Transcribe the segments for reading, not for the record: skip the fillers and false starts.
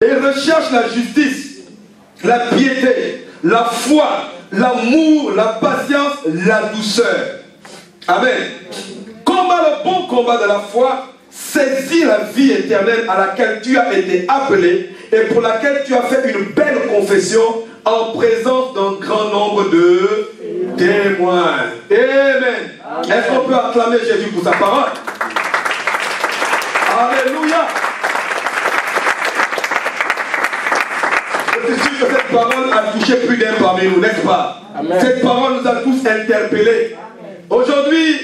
et recherche la justice, la piété, la foi, l'amour, la patience, la douceur. Amen. Combat le bon combat de la foi, saisis la vie éternelle à laquelle tu as été appelé et pour laquelle tu as fait une belle confession en présence d'un grand nombre de témoins. Amen. Est-ce qu'on peut acclamer Jésus pour sa parole? Alléluia. Je suis sûr que cette parole a touché plus d'un parmi nous, n'est-ce pas? Amen. Cette parole nous a tous interpellés. Aujourd'hui,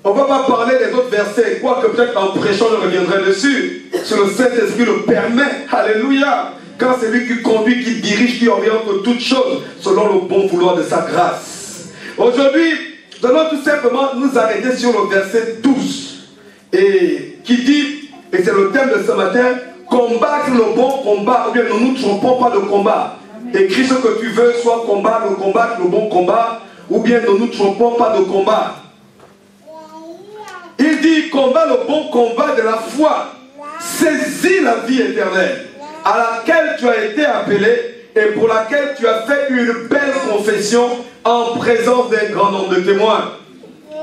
on ne va pas parler des autres versets, quoique peut-être en prêchant je reviendrai dessus. Si le Saint-Esprit le permet, alléluia. Quand c'est lui qui conduit, qui dirige, qui oriente toutes choses, selon le bon vouloir de sa grâce. Aujourd'hui, nous allons tout simplement nous arrêter sur le verset 12. Et qui dit, et c'est le thème de ce matin, combattre le bon combat, ou bien ne nous trompons pas de combat. Écris ce que tu veux, soit combattre le bon combat, ou bien ne nous trompons pas de combat. Il dit, combat le bon combat de la foi, saisis la vie éternelle, à laquelle tu as été appelé, et pour laquelle tu as fait une belle confession en présence d'un grand nombre de témoins.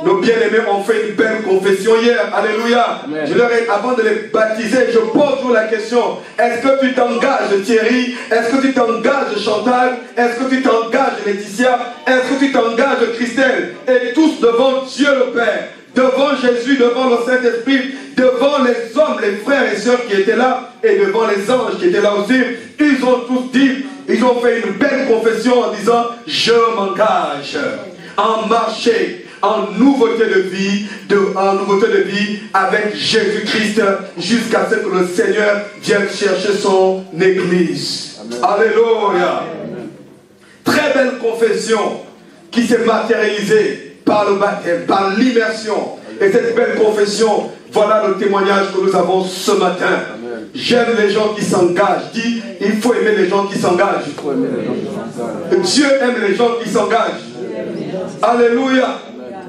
Nos bien-aimés ont fait une belle confession hier. Alléluia. Amen. Avant de les baptiser, je pose toujours la question. Est-ce que tu t'engages Thierry? Est-ce que tu t'engages Chantal? Est-ce que tu t'engages Laetitia? Est-ce que tu t'engages Christelle? Et tous devant Dieu le Père, devant Jésus, devant le Saint-Esprit, devant les hommes, les frères et sœurs qui étaient là, et devant les anges qui étaient là aussi, ils ont tous dit, ils ont fait une belle confession en disant, je m'engage en marcher en nouveauté de vie, avec Jésus-Christ jusqu'à ce que le Seigneur vienne chercher son Église. Amen. Alléluia. Amen. Très belle confession qui s'est matérialisée par le baptême, par l'immersion. Et cette belle confession, voilà le témoignage que nous avons ce matin. J'aime les gens qui s'engagent. Dis, il faut aimer les gens qui s'engagent. Dieu aime les gens qui s'engagent. Alléluia.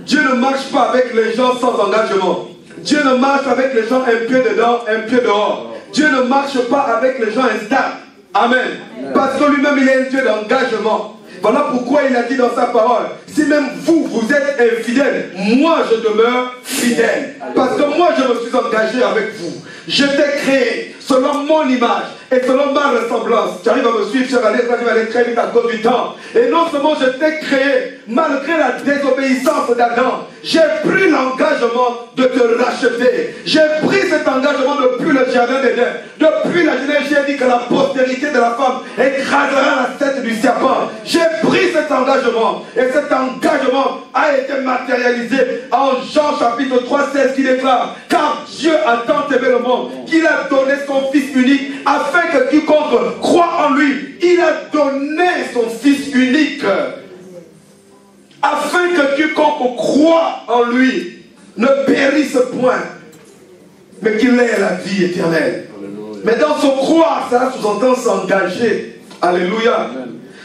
Dieu ne marche pas avec les gens sans engagement. Dieu ne marche avec les gens un pied dedans, un pied dehors. Dieu ne marche pas avec les gens instables. Amen. Parce que lui-même, il est un Dieu d'engagement. Voilà pourquoi il a dit dans sa parole, si même vous êtes infidèles, moi je demeure fidèle. Parce que moi je me suis engagé avec vous. Je t'ai créé selon mon image et selon ma ressemblance. Tu arrives à me suivre, je vais aller très vite à cause du temps. Et non seulement je t'ai créé, malgré la désobéissance d'Adam, j'ai pris l'engagement de te racheter. J'ai pris cet engagement depuis le jardin d'Éden. Depuis la Genèse, j'ai dit que la postérité de la femme écrasera la tête du serpent. J'ai pris cet engagement. Et cet engagement a été matérialisé en Jean chapitre 3, 16 qui déclare, car Dieu a tant aimé le monde qu'il a donné son Fils unique afin que quiconque croit en lui, il a donné son Fils unique afin que quiconque croit en lui ne périsse point, mais qu'il ait la vie éternelle. Alléluia. Mais dans ce croire, ça sous-entend s'engager. Alléluia.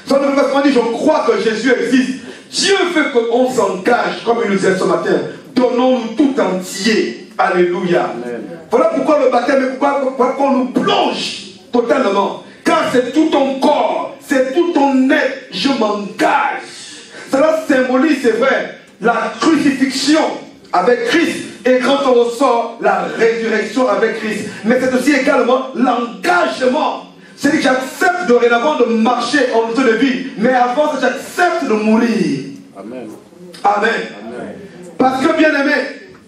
Ça ne veut pas dire je crois que Jésus existe. Dieu veut qu'on s'engage, comme il nous dit ce matin. Donnons-nous tout entier. Alléluia. Amen. Voilà pourquoi le baptême, pourquoi qu'on nous plonge totalement. Car c'est tout ton corps, c'est tout ton être. Je m'engage. Cela symbolise, c'est vrai, la crucifixion avec Christ. Et quand on ressort, la résurrection avec Christ. Mais c'est aussi également l'engagement. C'est que j'accepte dorénavant de marcher en route de vie. Mais avant ça, j'accepte de mourir. Amen. Amen. Amen. Parce que, bien aimé,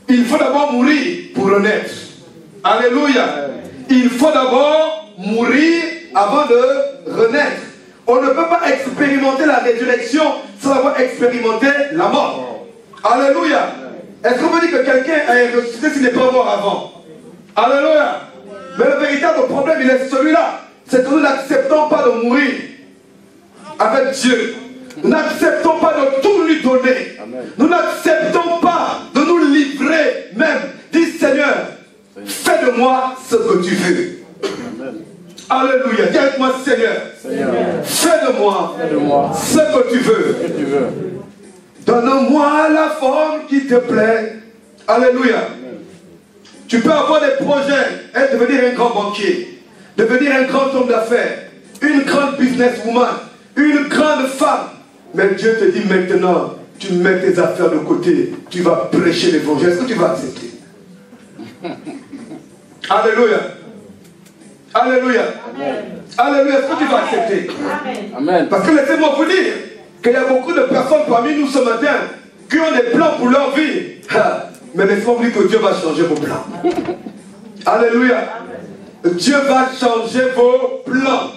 il faut d'abord mourir pour renaître. Alléluia. Il faut d'abord mourir avant de renaître. On ne peut pas expérimenter la résurrection sans avoir expérimenté la mort. Alléluia. Est-ce qu'on peut dire que quelqu'un est ressuscité s'il n'est pas mort avant? Alléluia. Mais le véritable problème, il est celui-là. C'est que nous n'acceptons pas de mourir avec Dieu. Nous n'acceptons pas de tout lui donner. Amen. Nous n'acceptons pas de nous livrer même. Dis Seigneur, fais de moi ce que tu veux. Amen. Alléluia. Dis avec moi Seigneur, fais de moi ce que tu veux. Donne-moi la forme qui te plaît. Alléluia. Amen. Tu peux avoir des projets et devenir un grand banquier. devenir un grand homme d'affaires, une grande businesswoman, une grande femme. Mais Dieu te dit maintenant, tu mets tes affaires de côté, tu vas prêcher l'évangile. Est-ce que tu vas accepter? Alléluia. Alléluia. Amen. Alléluia. Est-ce que tu vas accepter? Amen. Parce que laissez-moi vous dire qu'il y a beaucoup de personnes parmi nous ce matin qui ont des plans pour leur vie. Mais laissez-moi vous dire que Dieu va changer vos plans. Alléluia. Dieu va changer vos plans.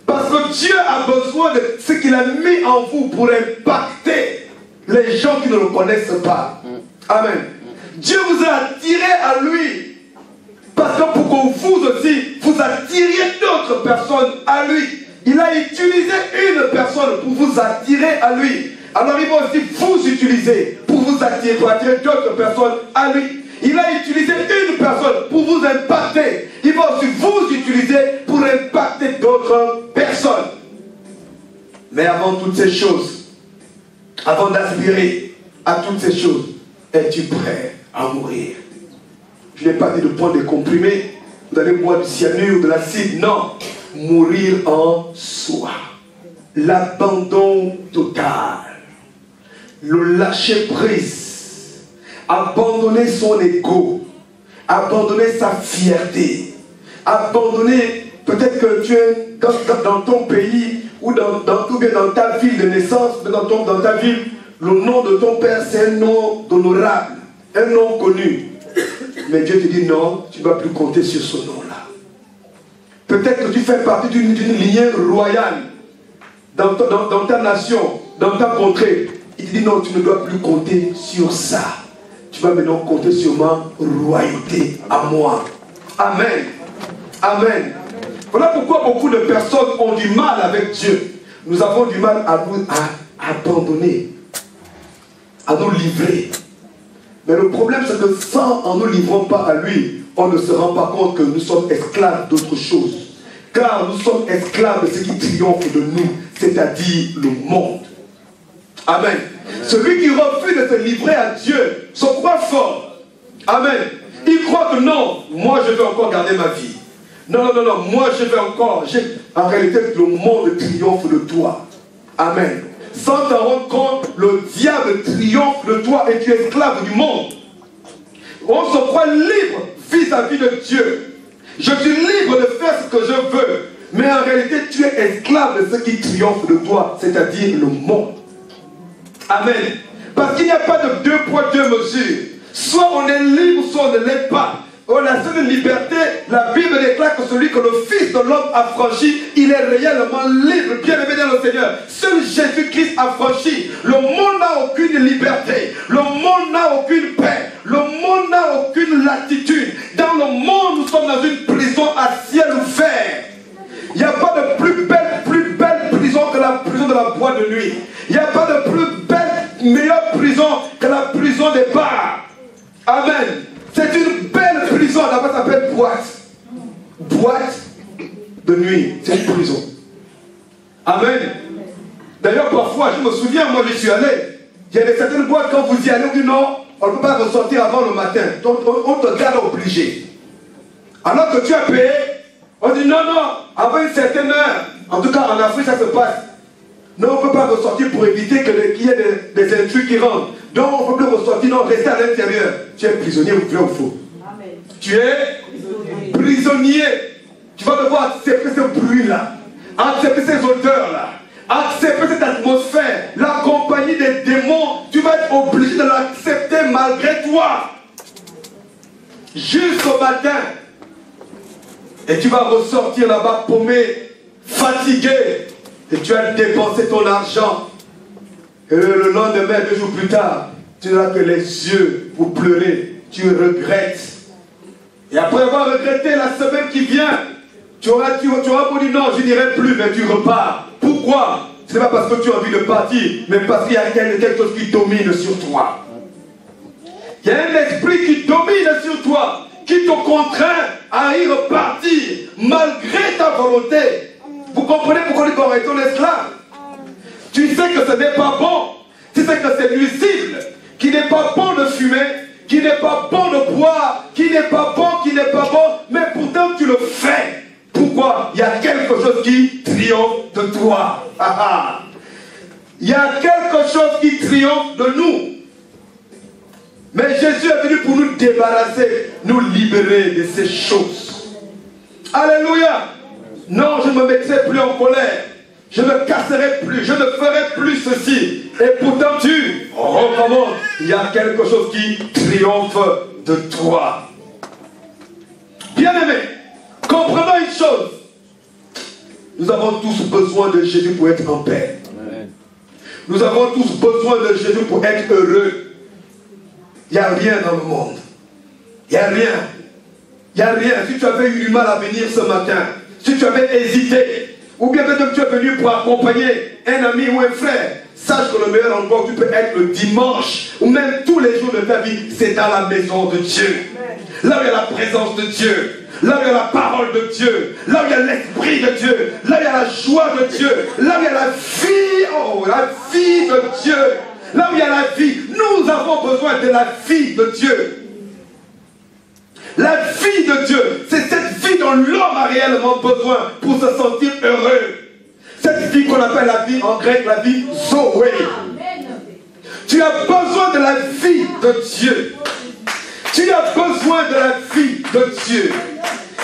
Parce que Dieu a besoin de ce qu'il a mis en vous pour impacter les gens qui ne le connaissent pas. Amen. Dieu vous a attiré à lui. Parce que pour que vous aussi, vous attiriez d'autres personnes à lui. Il a utilisé une personne pour vous attirer à lui. Alors il va aussi vous utiliser pour vous attirer, pour attirer d'autres personnes à lui. Il a utilisé une personne pour vous impacter. Il va aussi vous utiliser pour impacter d'autres personnes. Mais avant toutes ces choses, avant d'aspirer à toutes ces choses, es-tu prêt à mourir? Je n'ai pas dit de prendre des comprimés, vous allez boire du cyanure ou de l'acide. Non, mourir en soi. L'abandon total. Le lâcher prise. Abandonner son ego, abandonner sa fierté, abandonner, peut-être que tu es dans ton pays ou dans ta ville de naissance, dans ta ville, le nom de ton père c'est un nom honorable, un nom connu. Mais Dieu te dit non, tu ne vas plus compter sur ce nom-là. Peut-être que tu fais partie d'une lignée royale dans ta nation, dans ta contrée. Il te dit non, tu ne dois plus compter sur ça. Tu vas maintenant compter sur ma royauté à moi. Amen. Amen. Voilà pourquoi beaucoup de personnes ont du mal avec Dieu. Nous avons du mal à nous abandonner, à nous livrer. Mais le problème c'est que sans en nous livrant pas à lui, on ne se rend pas compte que nous sommes esclaves d'autre chose. Car nous sommes esclaves de ce qui triomphe de nous, c'est-à-dire le monde. Amen. Celui qui refuse de se livrer à Dieu se croit fort. Amen. Il croit que non, moi je vais encore garder ma vie. Non, moi je vais encore. En réalité, le monde triomphe de toi. Amen. Sans t'en rendre compte, le diable triomphe de toi et tu es esclave du monde. On se croit libre vis-à-vis de Dieu. Je suis libre de faire ce que je veux. Mais en réalité, tu es esclave de ce qui triomphe de toi, c'est-à-dire le monde. Amen. Parce qu'il n'y a pas de deux poids, deux mesures. Soit on est libre, soit on ne l'est pas. Oh, la seule liberté, la Bible déclare que celui que le Fils de l'homme a franchi, il est réellement libre, bien-aimé dans le Seigneur. Seul Jésus-Christ a franchi. Le monde n'a aucune liberté. Le monde n'a aucune paix. Le monde n'a aucune latitude. Dans le monde, nous sommes dans une prison à ciel ouvert. Il n'y a pas de plus belle prison que la prison de la boîte de nuit. Il n'y a pas de meilleure prison que la prison des bars. Amen. C'est une belle prison. Là-bas, ça s'appelle boîte. Boîte de nuit. C'est une prison. Amen. D'ailleurs, parfois, je me souviens, moi, j'y suis allé. Il y a certaines boîtes, quand vous y allez, on dit non, on ne peut pas ressortir avant le matin. Donc, on te garde obligé. Alors que tu as payé, on dit non, avant une certaine heure. En tout cas, en Afrique, ça se passe. Non, on ne peut pas ressortir pour éviter qu'il y ait des intrus qui rentrent. Donc, on ne peut plus ressortir, non, rester à l'intérieur. Tu es prisonnier, ou vrai ou faux? Amen. Tu es prisonnier. Tu vas devoir accepter ce bruit-là, accepter ces odeurs-là, accepter cette atmosphère, la compagnie des démons. Tu vas être obligé de l'accepter malgré toi. Jusqu'au matin. Et tu vas ressortir là-bas paumé, fatigué. Et tu as dépensé ton argent. Et le lendemain, 2 jours plus tard, tu n'as que les yeux pour pleurer. Tu regrettes. Et après avoir regretté la semaine qui vient, tu auras beau dire non, je n'irai plus, mais tu repars. Pourquoi? Ce n'est pas parce que tu as envie de partir, mais parce qu'il y a quelque chose qui domine sur toi. Il y a un esprit qui domine sur toi, qui te contraint à y repartir malgré ta volonté. Vous comprenez pourquoi tu es ton esclave? Tu sais que ce n'est pas bon. Tu sais que c'est nuisible. Qu'il n'est pas bon de fumer. Qu'il n'est pas bon de boire. Qu'il n'est pas bon, mais pourtant tu le fais. Pourquoi? pourquoi il y a quelque chose qui triomphe de toi. Il y a quelque chose qui triomphe de nous. Mais Jésus est venu pour nous débarrasser, nous libérer de ces choses. Alléluia. Non, je ne me mettrai plus en colère. Je ne casserai plus, je ne ferai plus ceci. Et pourtant tu recommences. Il y a quelque chose qui triomphe de toi. Bien-aimé, comprenons une chose. Nous avons tous besoin de Jésus pour être en paix. Amen. Nous avons tous besoin de Jésus pour être heureux. Il n'y a rien dans le monde. Il n'y a rien. Il n'y a rien. Si tu avais eu du mal à venir ce matin, si tu avais hésité, ou bien peut-être que tu es venu pour accompagner un ami ou un frère, sache que le meilleur endroit où tu peux être le dimanche, ou même tous les jours de ta vie, c'est dans la maison de Dieu. Là où il y a la présence de Dieu, là où il y a la parole de Dieu, là où il y a l'esprit de Dieu, là où il y a la joie de Dieu, là où il y a la vie, la vie de Dieu, là où il y a la vie. Nous avons besoin de la vie de Dieu. La vie de Dieu, c'est cette vie dont l'homme a réellement besoin pour se sentir heureux. Cette vie qu'on appelle la vie en grec, la vie Zoé. Tu as besoin de la vie de Dieu. Tu as besoin de la vie de Dieu.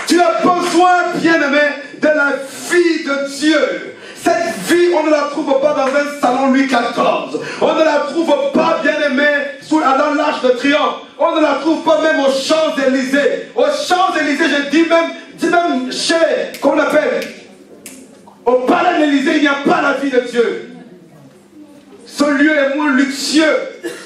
Tu as besoin, bien-aimé, de la vie de Dieu. Cette vie, on ne la trouve pas dans un salon Louis XIV. On ne la trouve pas, bien-aimé, dans l'Arc de Triomphe. On ne la trouve pas même aux Champs-Élysées. Aux Champs-Élysées, je dis même chez, qu'on appelle, au Palais de l'Élysée, il n'y a pas la vie de Dieu. Ce lieu est moins luxueux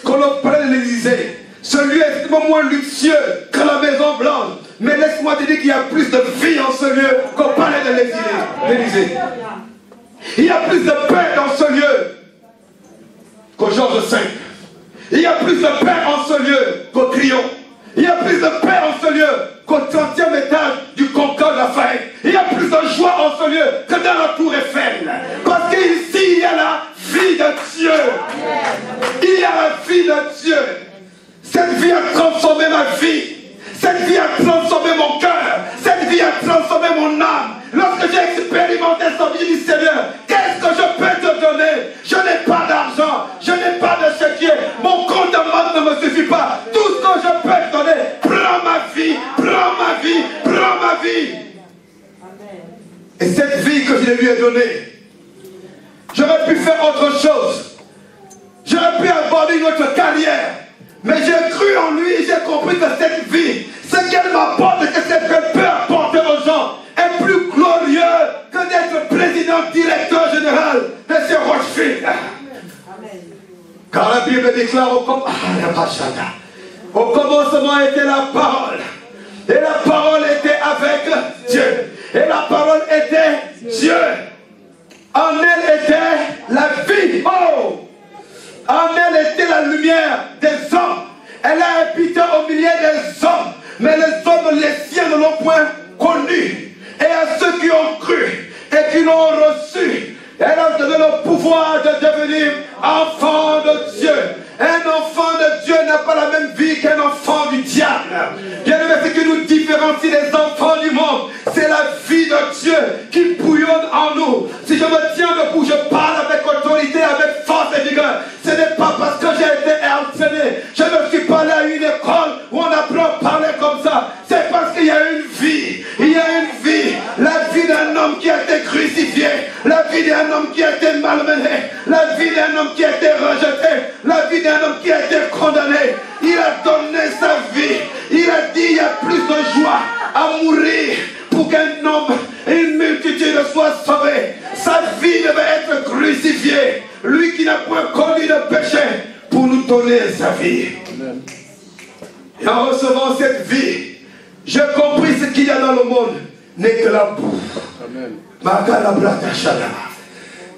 que le Palais de l'Élysée. Ce lieu est effectivement moins luxueux que la Maison Blanche. Mais laisse-moi te dire qu'il y a plus de vie en ce lieu qu'au Palais de l'Élysée. Il y a plus de paix dans ce lieu qu'au Georges V. Il y a plus de paix en ce lieu qu'au Crillon. Il y a plus de paix en ce lieu qu'au 30e étage du Concorde Lafayette. Il y a plus de joie en ce lieu que dans la Tour Eiffel. Parce qu'ici, il y a la vie de Dieu. Il y a la vie de Dieu. Cette vie a transformé ma vie. Cette vie a transformé mon cœur. Cette vie a transformé mon âme. Lorsque j'ai expérimenté cette vie du Seigneur, qu'est-ce que je peux te donner? Je n'ai pas d'argent, je n'ai pas de chéquier, mon compte de banque ne me suffit pas. Tout ce que je peux te donner, prends ma vie, prends ma vie, prends ma vie. Et cette vie que je lui ai donnée, j'aurais pu faire autre chose. J'aurais pu aborder une autre carrière. Mais j'ai cru en lui et j'ai compris que cette vie, ce qu'elle m'apporte et que cette qu'elle peut apporter aux gens, est plus glorieux que d'être président, directeur général de ces Rochefield. Car la Bible déclare au commencement était la parole. Et la parole était avec Dieu. Et la parole était Dieu. En elle était la vie. Oh! En elle était la lumière des hommes. Elle a habité au milieu des hommes. Mais les hommes, les siens, ne l'ont point connue. Et à ceux qui ont cru et qui l'ont reçu, elle a donné le pouvoir de devenir enfant de Dieu. Un enfant de Dieu n'a pas la même vie qu'un enfant du diable. Bien aimé, ce qui nous différencie des enfants du monde, c'est la vie de Dieu qui bouillonne en nous. Si je me tiens debout, je parle avec autorité, avec force et vigueur. Ce n'est pas parce que j'ai été entraîné. Je ne suis pas allé à une école où on apprend à parler comme ça. C'est parce qu'il y a une vie. Il y a une vie. La vie d'un homme qui a été crucifié. La vie d'un homme qui a été malmené. La vie d'un homme qui a été rejeté. La vie d'un homme qui a été condamné. Il a donné sa vie. Il a dit il y a plus de joie à mourir pour qu'un homme et une multitude soient sauvés. Sa vie devait être crucifiée. Lui qui n'a point connu de péché pour nous donner sa vie. Amen. Et en recevant cette vie, j'ai compris ce qu'il y a dans le monde n'est que la boue.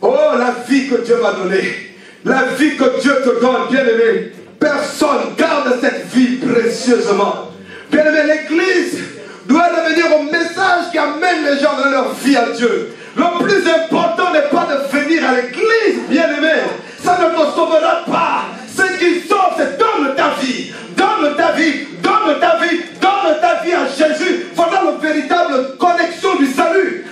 Oh, la vie que Dieu m'a donnée. La vie que Dieu te donne, bien-aimé. Personne garde cette vie précieusement. Bien-aimé, l'Église doit devenir un message qui amène les gens dans leur vie à Dieu. Le plus important n'est pas de venir à l'église, bien-aimé. Ça ne te sauvera pas. Ce qui sauve, c'est donne ta vie. Donne ta vie, donne ta vie, donne ta vie à Jésus. Voilà la véritable connexion du salut.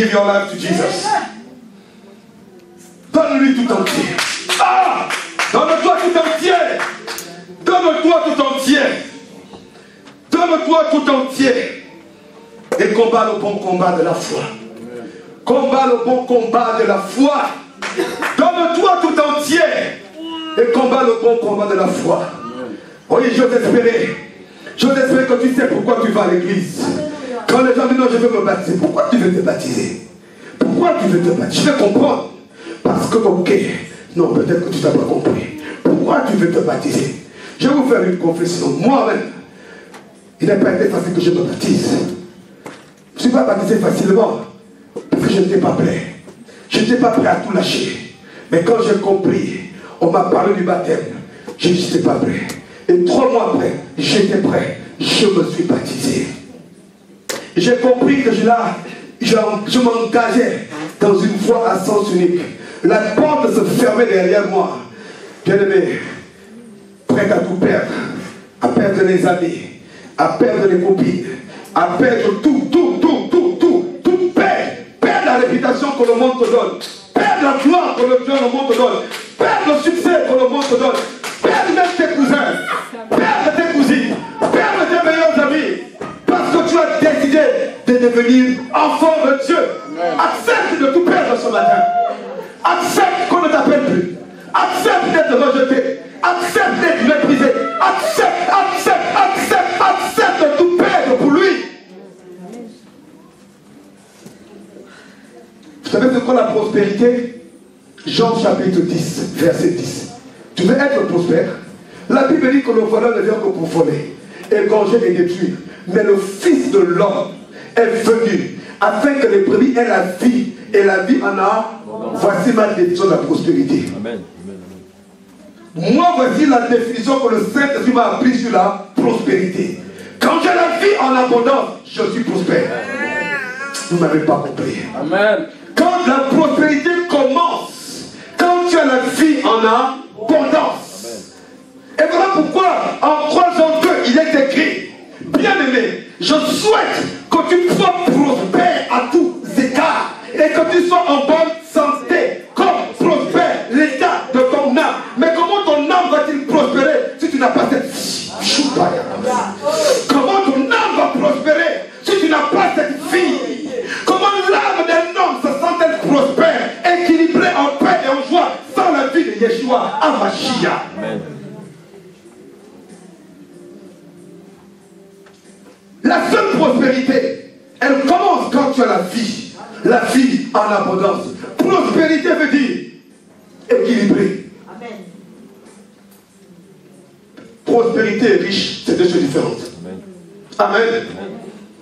Give your life to Jesus. Donne-lui tout entier. Ah! Donne-toi tout entier. Donne-toi tout entier. Donne-toi tout entier. Et combat le bon combat de la foi. Combat le bon combat de la foi. Donne-toi tout entier. Et combat le bon combat de la foi. Oui, j'ose espérer. J'ose espérer que tu sais pourquoi tu vas à l'église. Quand les gens disent non, je veux me baptiser. Pourquoi tu veux te baptiser? Pourquoi tu veux te baptiser? Je vais comprendre. Parce que, ok, non, peut-être que tu n'as pas compris. Pourquoi tu veux te baptiser? Je vais vous faire une confession. Moi-même, il n'a pas été facile que je me baptise. Je ne suis pas baptisé facilement. Parce que je n'étais pas prêt. Je n'étais pas prêt à tout lâcher. Mais quand j'ai compris, on m'a parlé du baptême. Je n'étais pas prêt. Et 3 mois après, j'étais prêt. Je me suis baptisé. J'ai compris que je m'engageais dans une voie à sens unique. La porte se fermait derrière moi. Bien-aimé, prêt à tout perdre. À perdre les amis, à perdre les copines, à perdre tout perdre la réputation que le monde te donne, perdre la gloire que le monde te donne, perdre le succès que le monde te donne, perdre même tes cousins, perdre tes cousines, perdre tes meilleurs amis, parce que tu as décidé de devenir enfant de Dieu. Accepte de tout perdre ce matin. Accepte qu'on ne t'appelle plus. Accepte d'être rejeté. Accepte d'être méprisé. Accepte de tout perdre pour lui. Vous savez c'est quoi la prospérité? Jean chapitre 10, verset 10. Tu veux être prospère? La Bible dit que le voleur ne vient que pour voler, égorger et détruire. Mais le Fils de l'homme est venu afin que les brebis aient la vie, et la vie en a. Voici ma définition de la prospérité. Amen. Moi, voici la définition que le Saint-Esprit m'a appris sur la prospérité. Quand j'ai la vie en abondance, je suis prospère. Vous ne m'avez pas compris. Amen. Quand la prospérité commence, quand tu as la vie en abondance. Amen. Et voilà pourquoi, en 3 Jean 2, il est écrit, bien-aimé, je souhaite que tu sois prospère à tous égards et que tu sois en bonne santé, comme prospère l'état de ton âme. Mais comment ton âme va-t-il prospérer si tu n'as pas cette vie? Comment ton âme va prospérer si tu n'as pas cette vie? Comment l'âme d'un homme se sent-elle prospère, équilibrée, en paix et en joie, sans la vie de Yeshua HaMashiach? La seule prospérité, elle commence quand tu as la vie en abondance. Prospérité veut dire équilibré. Amen. Prospérité et riche, c'est 2 choses différentes. Amen. Amen.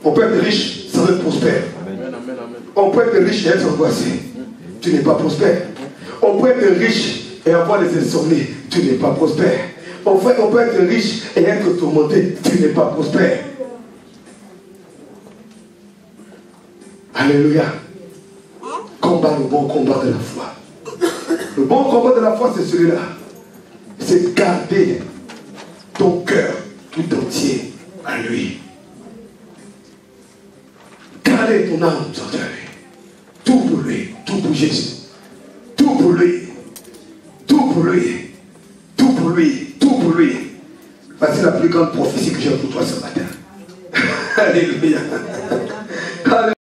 On peut être riche sans être prospère. Amen. On peut être riche et être angoissé. Tu n'es pas prospère. On peut être riche et avoir des insomnies. Tu n'es pas prospère. On peut être riche et être tourmenté. Tu n'es pas prospère. Alléluia. Combat le bon combat de la foi. Le bon combat de la foi, c'est celui-là. C'est garder ton cœur tout entier à lui. Garder ton âme tout entière à lui. Tout pour lui, tout pour Jésus. Tout pour lui. Tout pour lui. Tout pour lui. Tout pour lui. Voici la plus grande prophétie que j'ai pour toi ce matin. Alléluia.